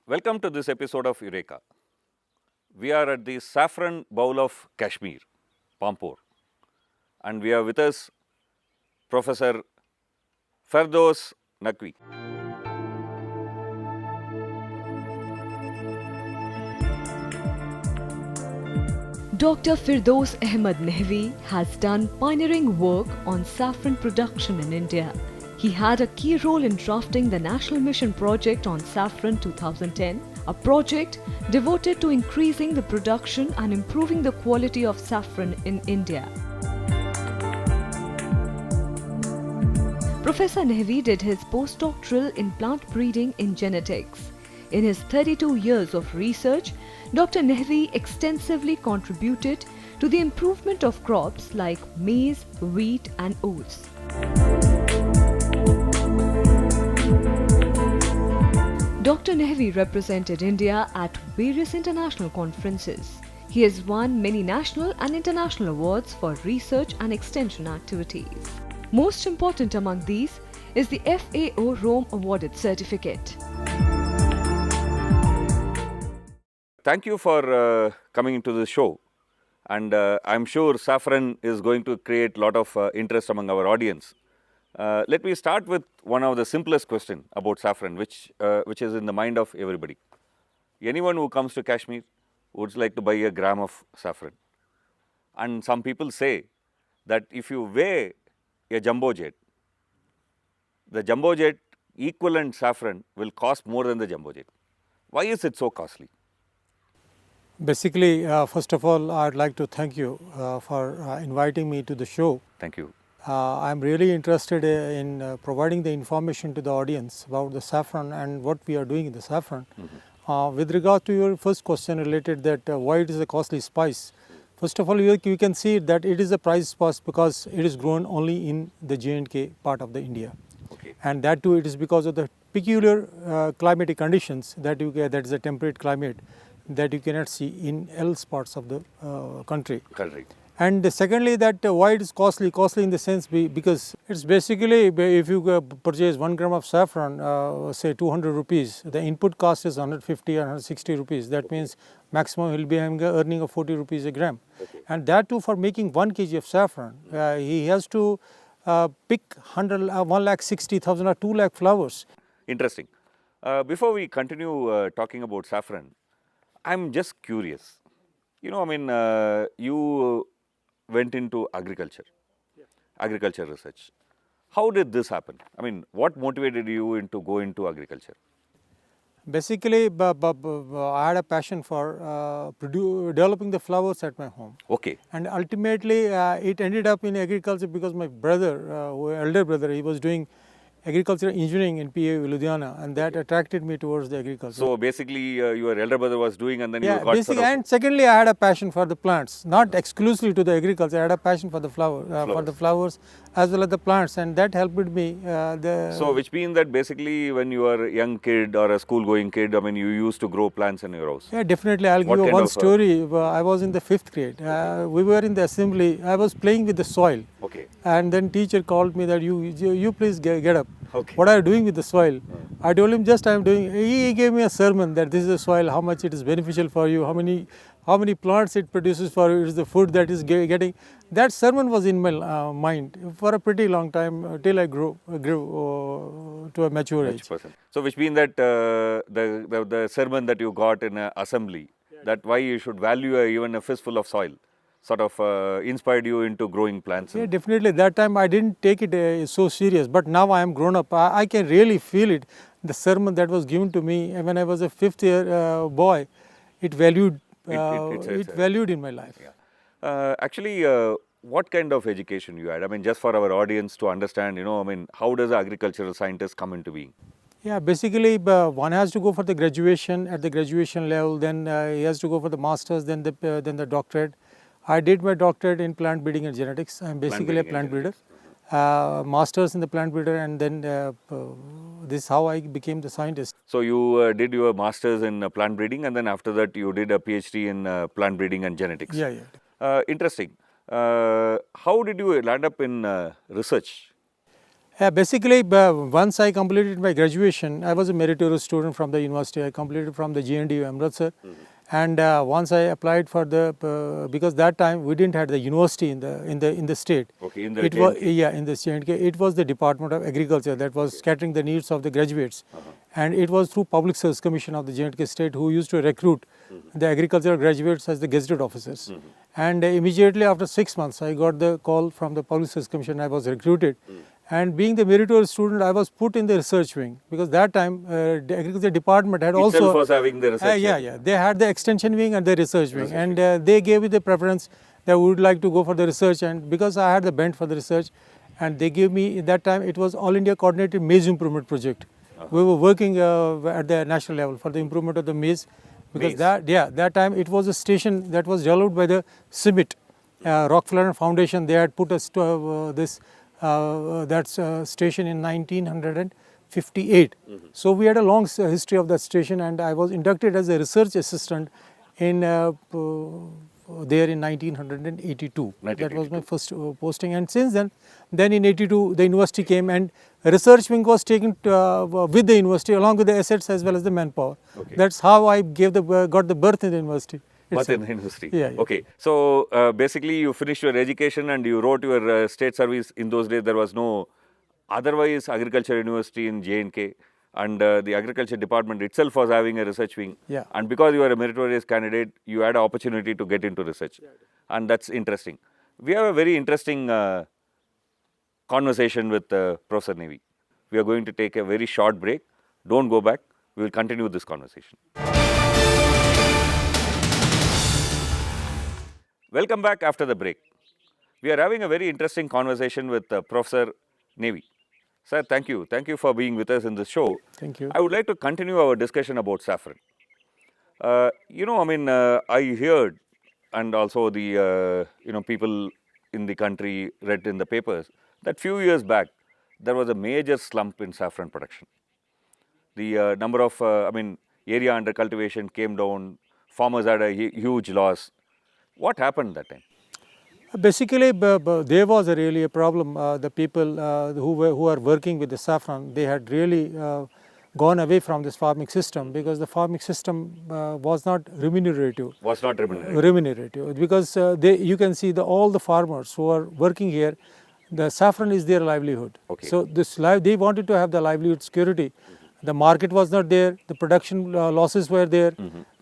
Welcome to this episode of Eureka. We are at the Saffron Bowl of Kashmir, Pampur, and we are with us Professor Firdous Nehvi. Dr. Firdous Ahamd Nehvi has done pioneering work on saffron production in India. He had a key role in drafting the National Mission Project on Saffron 2010, a project devoted to increasing the production and improving the quality of saffron in India. Professor Nehvi did his postdoctoral in plant breeding in genetics. In his 32 years of research, Dr. Nehvi extensively contributed to the improvement of crops like maize, wheat and oats. Dr. Nehvi represented India at various international conferences. He has won many national and international awards for research and extension activities. Most important among these is the FAO Rome awarded certificate. Thank you for coming into the show, and I'm sure saffron is going to create a lot of interest among our audience. Let me start with one of the simplest questions about saffron, which is in the mind of everybody. Anyone who comes to Kashmir would like to buy a gram of saffron. And some people say that if you weigh a jumbo jet, the jumbo jet equivalent saffron will cost more than the jumbo jet. Why is it so costly? Basically, first of all, I'd like to thank you for inviting me to the show. Thank you. I'm really interested in providing the information to the audience about the saffron and what we are doing in the saffron. With regard to your first question related that why it is a costly spice, first of all, you can see that it is a price spice because it is grown only in the J&K part of the India. Okay. And that too, it is because of the peculiar climatic conditions that you get, that is a temperate climate that you cannot see in else parts of the country. Correct. And secondly, that why it is costly in the sense because it's basically if you purchase 1 gram of saffron, say 200 rupees, the input cost is 150 or 160 rupees. That means maximum he will be having earning of 40 rupees a gram. Okay. And that too for making 1 kg of saffron, he has to pick 1,60,000 or 2 lakh flowers. Interesting. Before we continue talking about saffron, I'm just curious. You went into agriculture, agriculture research. How did this happen? What motivated you into go into agriculture? Basically, I had a passion for developing the flowers at my home. Okay. And ultimately, it ended up in agriculture because my brother, elder brother, he was doing agricultural engineering in PA Ludhiana, and that attracted me towards the agriculture. So basically, your elder brother was doing, and then you got basically, and secondly, I had a passion for the plants, not exclusively to the agriculture. I had a passion for the for the flowers as well as the plants, and that helped me. So, which means that basically, when you were a young kid or a school-going kid, you used to grow plants in your house. Yeah, definitely. I'll give you one story. I was in the 5th grade. We were in the assembly. I was playing with the soil. Okay. And then teacher called me that you please get up. Okay. What are you doing with the soil? I told him just I am doing. He gave me a sermon that this is the soil, how much it is beneficial for you, how many plants it produces for you, it is the food that is getting. That sermon was in my mind for a pretty long time till I grew to a mature age. So, which means that the sermon that you got in assembly, that why you should value even a fistful of soil, sort of inspired you into growing plants. Yeah, definitely. That time I didn't take it so serious, but now I am grown up. I can really feel it. The sermon that was given to me when I was a 5th year boy, it valued in my life. Yeah. Actually, what kind of education you had? Just for our audience to understand, how does an agricultural scientist come into being? Yeah, basically one has to go for the graduation at the graduation level, then he has to go for the masters, then the doctorate. I did my doctorate in plant breeding and genetics. I am basically a plant breeder. Masters in the plant breeder, and then this is how I became the scientist. So you did your masters in plant breeding, and then after that you did a PhD in plant breeding and genetics. Yeah. Interesting. How did you land up in research? Basically, once I completed my graduation, I was a meritorious student from the university. I completed from the GNDU Amritsar, and once I applied for the because that time we didn't have the university in the state. Okay, in the It was J&K. in the J&K. It was the Department of Agriculture that was catering the needs of the graduates, and it was through Public Service Commission of the J&K state who used to recruit the agricultural graduates as the gazetted officers. And immediately after 6 months, I got the call from the Public Service Commission. I was recruited. And being the meritorious student, I was put in the research wing because that time the agriculture department had Itself also was having the research. yeah, they had the extension wing and the research wing, and they gave me the preference that we would like to go for the research. And because I had the bent for the research, and they gave me at that time it was All India Coordinated Maize Improvement Project. We were working at the national level for the improvement of the maize, because that time it was a station that was developed by the CIMIT, Rockefeller Foundation. They had put us to this station in 1958. So we had a long history of that station, and I was inducted as a research assistant in there in 1982. That was my first posting, and since then in 82 the university came, and research wing was taken with the university along with the assets as well as the manpower. Okay. That's how I got the birth in the university. But in the university. Yeah. Okay. So basically, you finished your education and you wrote your state service. In those days, there was no otherwise agriculture university in J&K, and the agriculture department itself was having a research wing. Yeah. And because you were a meritorious candidate, you had an opportunity to get into research, and that's interesting. We have a very interesting conversation with Professor Nehvi. We are going to take a very short break. Don't go back. We will continue this conversation. Welcome back after the break. We are having a very interesting conversation with Professor Nehvi. Sir, thank you. Thank you for being with us in this show. Thank you. I would like to continue our discussion about saffron. I heard, and also the people in the country read in the papers that few years back there was a major slump in saffron production. The number of area under cultivation came down. Farmers had a huge loss. What happened that time? Basically, there was really a problem. The people who are working with the saffron, they had really gone away from this farming system, because the farming system was not remunerative. Because you can see all the farmers who are working here, the saffron is their livelihood. Okay. So they wanted to have the livelihood security. The market was not there. The production losses were there.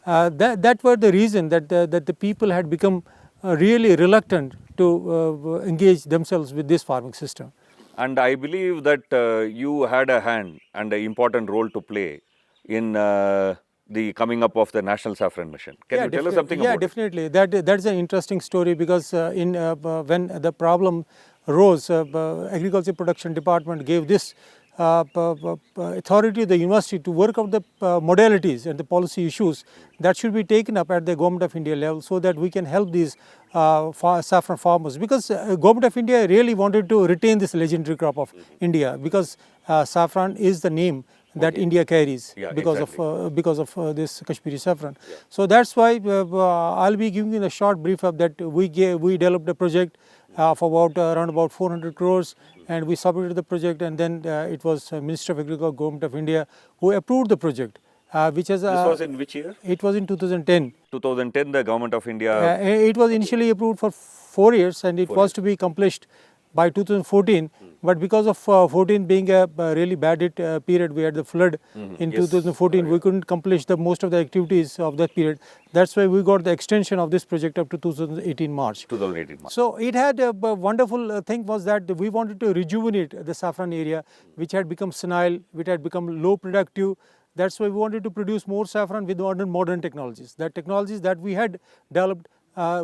That were the reason that the people had become really reluctant to engage themselves with this farming system. And I believe that you had a hand and an important role to play in the coming up of the National Saffron Mission. Can you tell us something about it? Yeah, definitely. That's an interesting story, because when the problem arose, Agriculture Production Department gave this authority to the university to work out the modalities and the policy issues that should be taken up at the Government of India level, so that we can help these saffron farmers, because Government of India really wanted to retain this legendary crop of India, because saffron is the name that India carries because of this Kashmiri saffron. So that's why I'll be giving you a short brief of that. We developed a project of around about 400 crores, and we submitted the project, and then it was Minister of Agriculture, Government of India, who approved the project. Which has, this was in which year? It was in 2010. 2010, the Government of India. It was initially approved for 4 years, and it was to be accomplished by 2014. But because of 14 being a really bad period, we had the flood in 2014. We couldn't accomplish most of the activities of that period. That's why we got the extension of this project up to 2018 March. 2018 March. So it had a wonderful thing was that we wanted to rejuvenate the saffron area, which had become senile, which had become low productive. That's why we wanted to produce more saffron with modern technologies. The technologies that we had developed,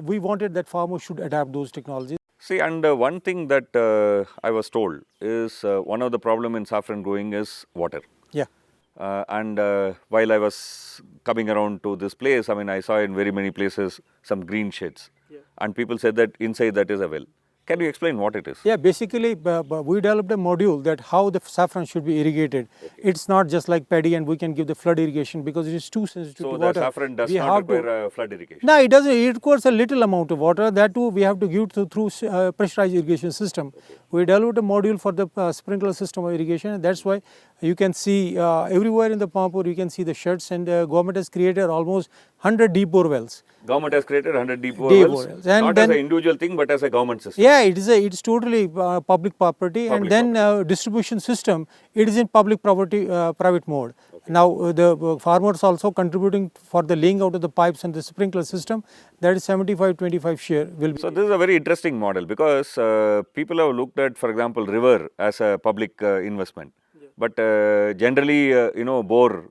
we wanted that farmers should adapt those technologies. See, and one thing that I was told is one of the problem in saffron growing is water. Yeah. And while I was coming around to this place, I saw in very many places some green sheds. Yeah. And people said that inside that is a well. Can you explain what it is? Yeah, basically we developed a module that how the saffron should be irrigated. It's not just like paddy and we can give the flood irrigation because it is too sensitive So to the water. saffron does We not have to- require flood irrigation. No, it doesn't. It requires a little amount of water. That too, we have to give through pressurized irrigation system. We developed a module for the sprinkler system of irrigation, and that's why you can see everywhere in the Pampur you can see the sheds, and government has created almost 100 deep bore wells. Government has created 100 deep Deep wells, wells. And not then- as an individual thing, but as a government system. Yeah, it's totally public property, Public and then distribution system, it is in public property private mode. Now the farmers also contributing for the laying out of the pipes and the sprinkler system, that is 75-25 share will be. So this is a very interesting model because people have looked at, for example, river as a public investment, but generally, bore,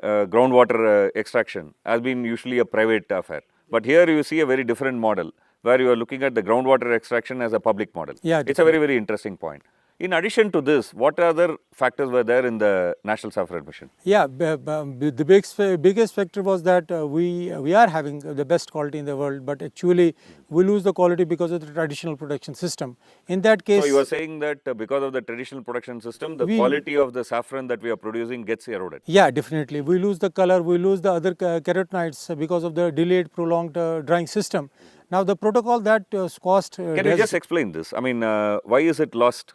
groundwater extraction has been usually a private affair. But here you see a very different model where you are looking at the groundwater extraction as a public model. Yeah, it's a very, very interesting point. In addition to this, what other factors were there in the National Saffron Mission? Yeah, the biggest factor was that we are having the best quality in the world, but actually we lose the quality because of the traditional production system. In that case, So you are saying that because of the traditional production system, the quality of the saffron that we are producing gets eroded. yeah, definitely. We lose the color, we lose the other carotenoids because of the delayed, prolonged drying system. Now the protocol that SKUAST Can you just explain this? I mean, why is it lost?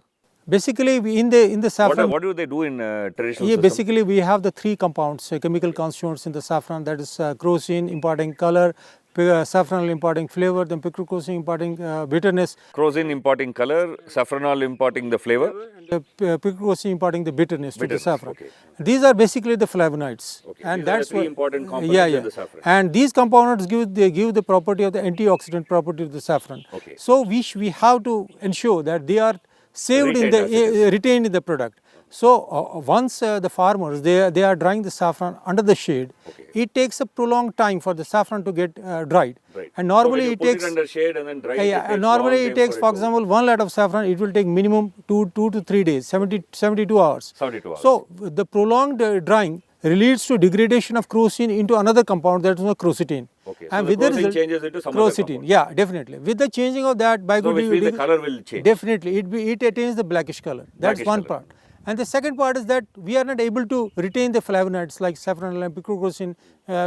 basically in the saffron. What do they do in traditional Yeah, system? basically we have the three compounds, chemical constituents in the saffron, that is crocin imparting color, saffronol imparting flavor, then picrocrocin imparting bitterness, Crocin imparting color, saffronol imparting the flavor. and picrocrocin imparting the bitterness to the Bitterness, saffron. okay. These are basically the flavonoids, Okay, and these are the that's three what important components yeah, in yeah. the saffron. And these components give the property of the antioxidant property of the saffron. Okay. So we have to ensure that they are saved in Retained as it the retained in the product. So once the farmers they are drying the saffron under the shade, Okay. it takes a prolonged time for the saffron to get dried. Right. And normally so when you it put takes it under shade and then dry it, yeah, it takes normally long it time takes, for it to- example, 1 lot of saffron, it will take minimum 2 to 3 days, 72 hours. 72 hours. So the prolonged drying leads to degradation of crocin into another compound, that is crocetine. Okay, so the crocin changes into some other crocetine, compound. yeah, definitely. With the changing of that, by So good which means the color will change. definitely it attains the blackish color. That's Blackish one color. part. And the second part is that we are not able to retain the flavonoids like saffronol and picrocrocin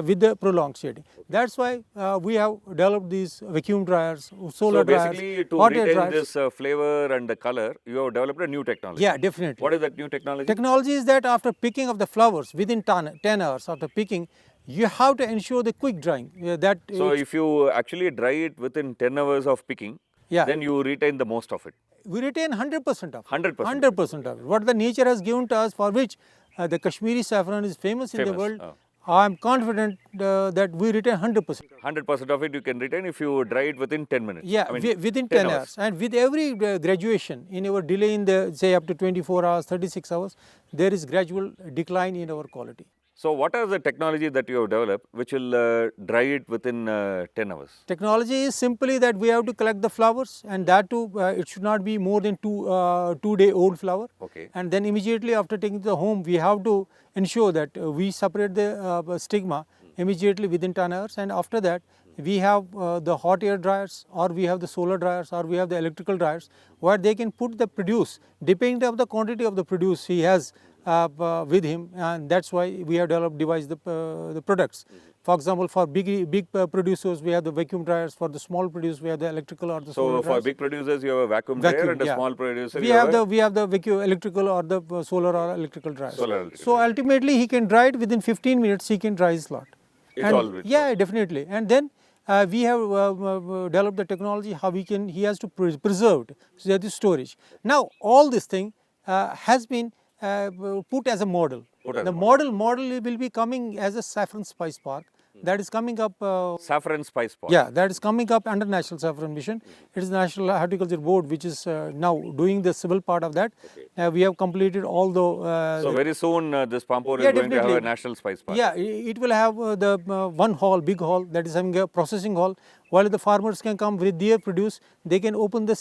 with the prolonged shading. That's why we have developed these vacuum dryers, solar So dryers, basically, to hot air retain dryers. this flavor and the color, you have developed a new technology. Yeah, definitely. What is that new technology? Technology is that after picking of the flowers within 10 hours after picking, you have to ensure the quick drying. That So if you actually dry it within 10 hours of picking, Yeah. then you retain the most of it. we retain 100% of it. 100%. 100% of it. What the nature has given to us, for which the Kashmiri saffron is famous in the Famous, world, oh. I am confident that we retain 100%. 100% of it you can retain if you dry it within 10 minutes. Yeah, I mean, within 10 hours. And with every graduation in our delay in the, say, up to 24 hours, 36 hours, there is gradual decline in our quality. So what are the technology that you have developed which will dry it within 10 hours? Technology is simply that we have to collect the flowers, and that too, it should not be more than 2-day old flower. Okay. And then immediately after taking to the home, we have to ensure that we separate the stigma immediately within 10 hours, and after that we have the hot air dryers, or we have the solar dryers, or we have the electrical dryers, where they can put the produce depending on the quantity of the produce he has with him, and that's why we have devised the products. For example, for big producers, we have the vacuum dryers. For the small producers, we have the electrical or the solar So dryers. for big producers you have a vacuum dryer, and a yeah. small producer we you have have the vacuum electrical or the solar or electrical dryers. Solar electrical So ultimately, he can dry it within 15 minutes. He can dry his lot. It's And all with yeah, definitely. And then we have developed the technology how he has to preserve it, so that is storage. Now all this thing has been put as a model. Put as The a model will be coming as a saffron spice park that is coming up. saffron spice pot. Yeah, that is coming up under National Saffron Mission. It is National Horticulture Board which is now doing the civil part of that. We have completed all the. So very soon this Pampur Yeah, is going to have definitely. a national spice park. Yeah, it will have the one hall, big hall, that is having a processing hall. While the farmers can come with their produce, they can open the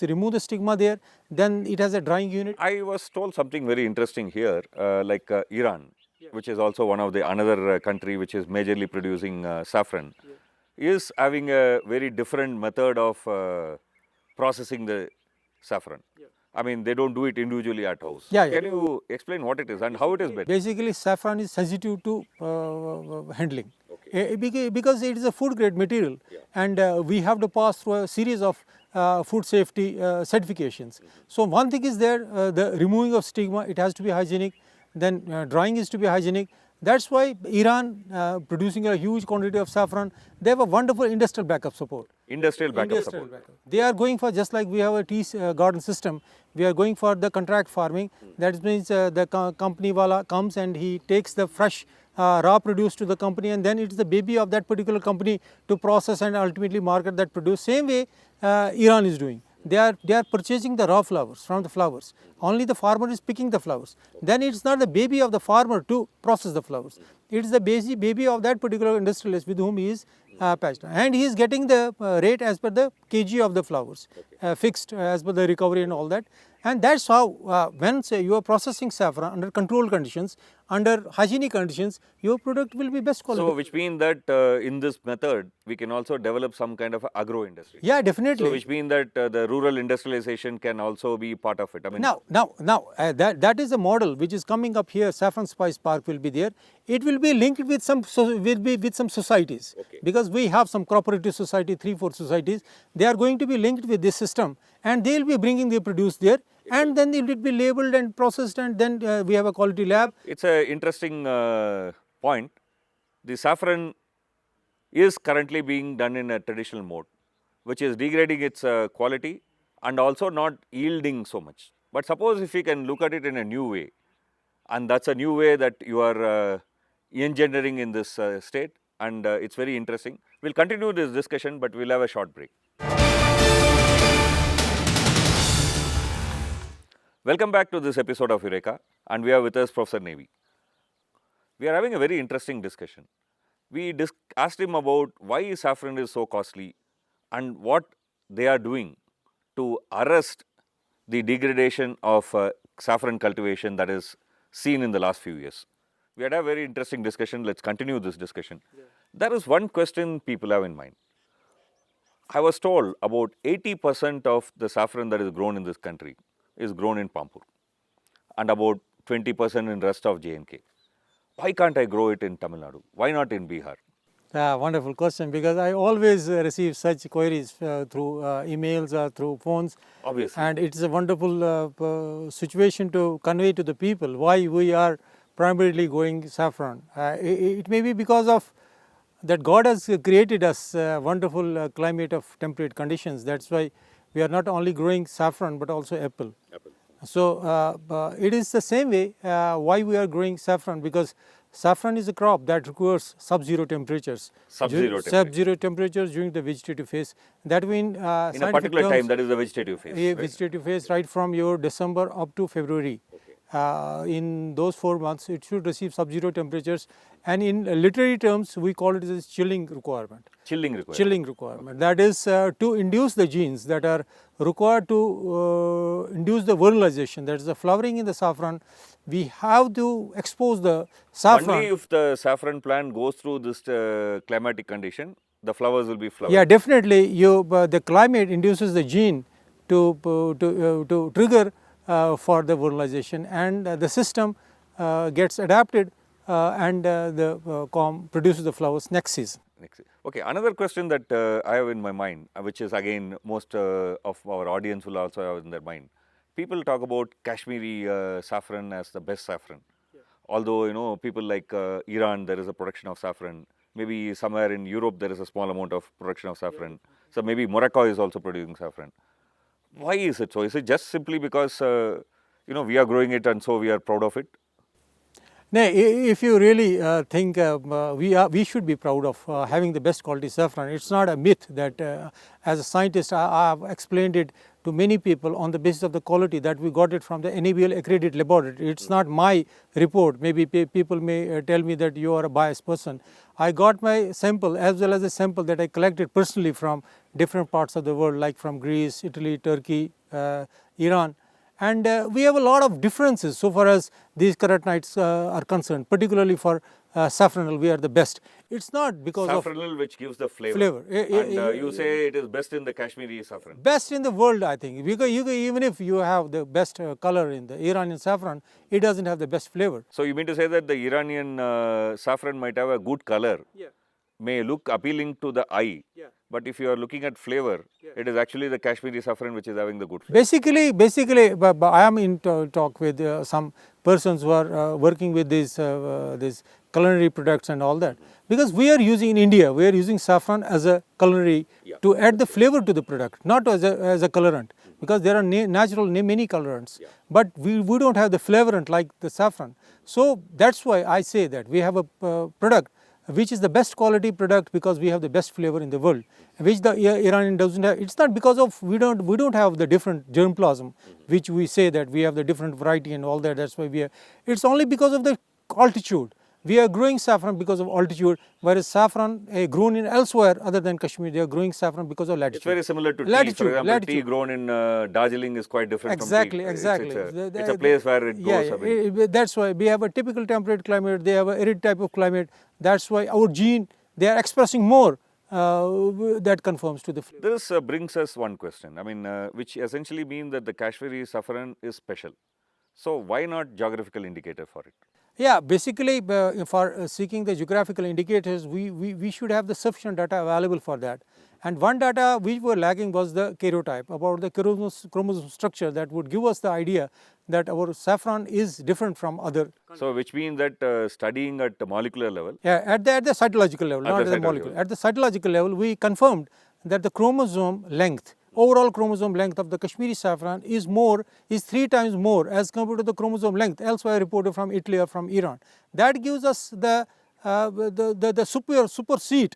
remove the stigma there. Then it has a drying unit. I was told something very interesting here, like Iran, which is also one of the another country which is majorly producing saffron, is having a very different method of processing the saffron. I mean, they don't do it individually at house. Yeah, yeah. Can you explain what it is and how it is better? Basically, saffron is sensitive to handling. Because it is a food grade material, and we have to pass through a series of food safety certifications. So one thing is there, the removing of stigma, it has to be hygienic, then drying is to be hygienic. That's why Iran, producing a huge quantity of saffron, they have a wonderful industrial backup support. Industrial backup support. They are going for, just like we have a tea garden system, we are going for the contract farming. That means the company wala comes and he takes the fresh raw produce to the company, and then it is the baby of that particular company to process and ultimately market that produce. Same way Iran is doing. They are purchasing the raw flowers from the flowers. Only the farmer is picking the flowers. Then it is not the baby of the farmer to process the flowers. It is the baby of that particular industrialist with whom he is patched, and he is getting the rate as per the kg of the flowers, fixed as per the recovery and all that. And that's how when say you are processing saffron under controlled conditions, under hygienic conditions, your product will be best quality. So, which means that in this method, we can also develop some kind of agro industry. Yeah, definitely. So, which means that the rural industrialization can also be part of it. I mean, Now, that is a model which is coming up here. Saffron Spice Park will be there. It will be linked with some societies, because we have some cooperative society, 3-4 societies. They are going to be linked with this system, and they will be bringing their produce there, and then it will be labeled and processed, and then we have a quality lab. it's an interesting point. The saffron is currently being done in a traditional mode, which is degrading its quality and also not yielding so much. But suppose if we can look at it in a new way, and that's a new way that you are engendering in this state, and it's very interesting. We'll continue this discussion, but we'll have a short break. Welcome back to this episode of Eureka, and we are with us Professor Nehvi. We are having a very interesting discussion. We asked him about why saffron is so costly and what they are doing to arrest the degradation of saffron cultivation that is seen in the last few years. We had a very interesting discussion. Let's continue this discussion. There is one question people have in mind. I was told about 80% of the saffron that is grown in this country is grown in Pampur, and about 20% in rest of J&K. Why can't I grow it in Tamil Nadu? Why not in Bihar? Wonderful question, because I always receive such queries through emails or through phones. Obviously. And it is a wonderful situation to convey to the people why we are primarily growing saffron. It may be because of that God has created us a wonderful climate of temperate conditions. That's why we are not only growing saffron but also apple. So it is the same way why we are growing saffron, because saffron is a crop that requires sub-zero temperatures. Sub-zero temperatures during the vegetative phase. That means in a particular time, that is the vegetative phase. A vegetative phase, right from your December up to February. In those 4 months, it should receive sub-zero temperatures, and in literary terms, we call it as chilling requirement. Chilling requirement. Chilling requirement. That is to induce the genes that are required to induce the vernalization, that is the flowering in the saffron. We have to expose the saffron. Only if the saffron plant goes through this climatic condition, the flowers will be flowering. Yeah, definitely. The climate induces the gene to trigger for the vernalization, and the system gets adapted and the produces the flowers next season. Okay, another question that I have in my mind, which is again most of our audience will also have in their mind. People talk about Kashmiri saffron as the best saffron. Although people like Iran, there is a production of saffron. Maybe somewhere in Europe there is a small amount of production of saffron. So maybe Morocco is also producing saffron. Why is it so? Is it just simply because we are growing it and so we are proud of it? No, if you really think we should be proud of having the best quality saffron. It's not a myth that as a scientist I have explained it to many people on the basis of the quality that we got it from the NABL accredited laboratory. It's not my report. Maybe people may tell me that you are a biased person. I got my sample as well as a sample that I collected personally from different parts of the world, like from Greece, Italy, Turkey, Iran. And we have a lot of differences so far as these carotenoids are concerned, particularly for saffronal, we are the best. It's not because of Saffronal, which gives the flavor. flavor. And you say it is best in the Kashmiri saffron. best in the world, I think, because even if you have the best color in the Iranian saffron, it doesn't have the best flavor. So you mean to say that the Iranian saffron might have a good color, may look appealing to the eye, but if you are looking at flavor, it is actually the Kashmiri saffron which is having the good flavor. Basically, but I am in talk with some persons who are working with these culinary products and all that, because we are using in India, we are using saffron as a culinary to add the flavor to the product, not as a colorant, because there are natural many colorants, but we don't have the flavorant like the saffron. So that's why I say that we have a product which is the best quality product because we have the best flavor in the world, which the Iranian doesn't have. It's not because of we don't have the different germplasm, which we say that we have the different variety and all that. That's why we are. It's only because of the altitude. We are growing saffron because of altitude, whereas saffron grown in elsewhere other than Kashmir, they are growing saffron because of latitude. It's very similar to tea. For example, tea grown in Darjeeling is quite different from tea. Exactly. It's a place where it goes. That's why we have a typical temperate climate, they have a arid type of climate. That's why our gene, they are expressing more that conforms to the flavor. This brings us one question, I mean, which essentially means that the Kashmiri saffron is special. So why not geographical indicator for it? Yeah, basically for seeking the geographical indicators, we should have the sufficient data available for that. And one data which were lacking was the karyotype, about the chromosome structure that would give us the idea that our saffron is different from other. So which means that studying at the molecular level. Yeah, at the cytological level, not at the molecular. At the cytological level, we confirmed that the chromosome length, overall chromosome length of the Kashmiri saffron is 3 times more as compared to the chromosome length elsewhere reported from Italy or from Iran. That gives us the super seat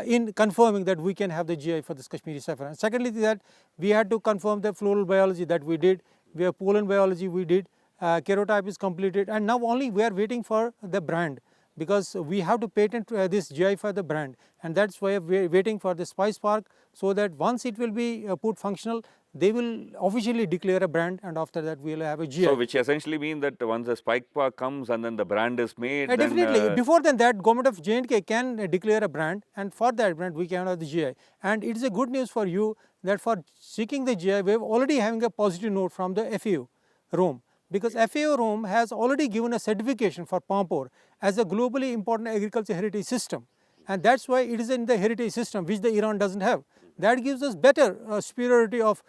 in confirming that we can have the GI for this Kashmiri saffron. Secondly, that we had to confirm the floral biology that we did, we have pollen biology we did, karyotype is completed, and now only we are waiting for the brand, because we have to patent this GI for the brand, and that's why we are waiting for the Spice Park, so that once it will be put functional, they will officially declare a brand, and after that we will have a GI. So which essentially means that once the Spike Park comes and then the brand is made, then definitely before then that government of J&K can declare a brand, and for that brand we can have the GI. And it is a good news for you that for seeking the GI we are already having a positive note from the FAO Rome, because FAO Rome has already given a certification for Pampur as a globally important agriculture heritage system, and that's why it is in the heritage system which the Iran doesn't have. That gives us better superiority of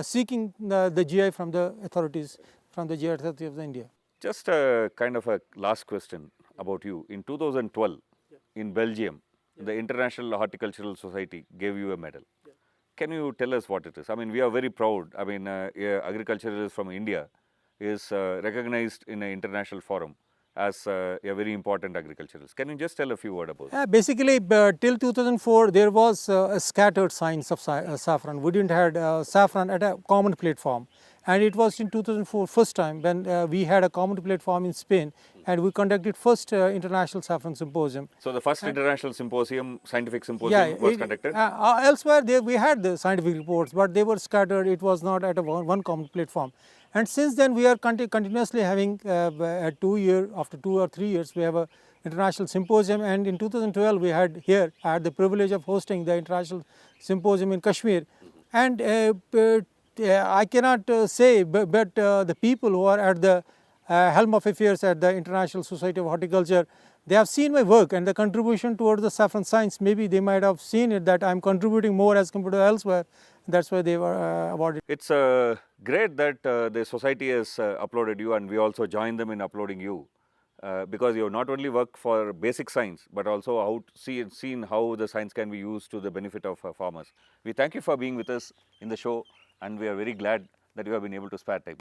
seeking the GI from the authorities, from the GI authority of India. Just a kind of a last question about you. In 2012, in Belgium, the International Horticultural Society gave you a medal. Can you tell us what it is? I mean, we are very proud. I mean, agriculturalists from India is recognized in an international forum as a very important agriculturalist. Can you just tell a few words about it? Basically, till 2004, there was a scattered science of saffron. We didn't have saffron at a common platform. And it was in 2004 first time when we had a common platform in Spain, and we conducted first international saffron symposium. So the first international symposium, scientific symposium was conducted? Elsewhere we had the scientific reports, but they were scattered. It was not at one common platform. And since then we are continuously having after 2 or 3 years we have a international symposium, and in 2012 we had here, I had the privilege of hosting the international symposium in Kashmir. And I cannot say, but the people who are at the helm of affairs at the International Society of Horticulture, they have seen my work and the contribution towards the saffron science. Maybe they might have seen it that I am contributing more as compared to elsewhere. That's why they were awarded. It's great that the society has uploaded you, and we also join them in uploading you, because you have not only worked for basic science, but also seen how the science can be used to the benefit of farmers. We thank you for being with us in the show, and we are very glad that you have been able to spare time.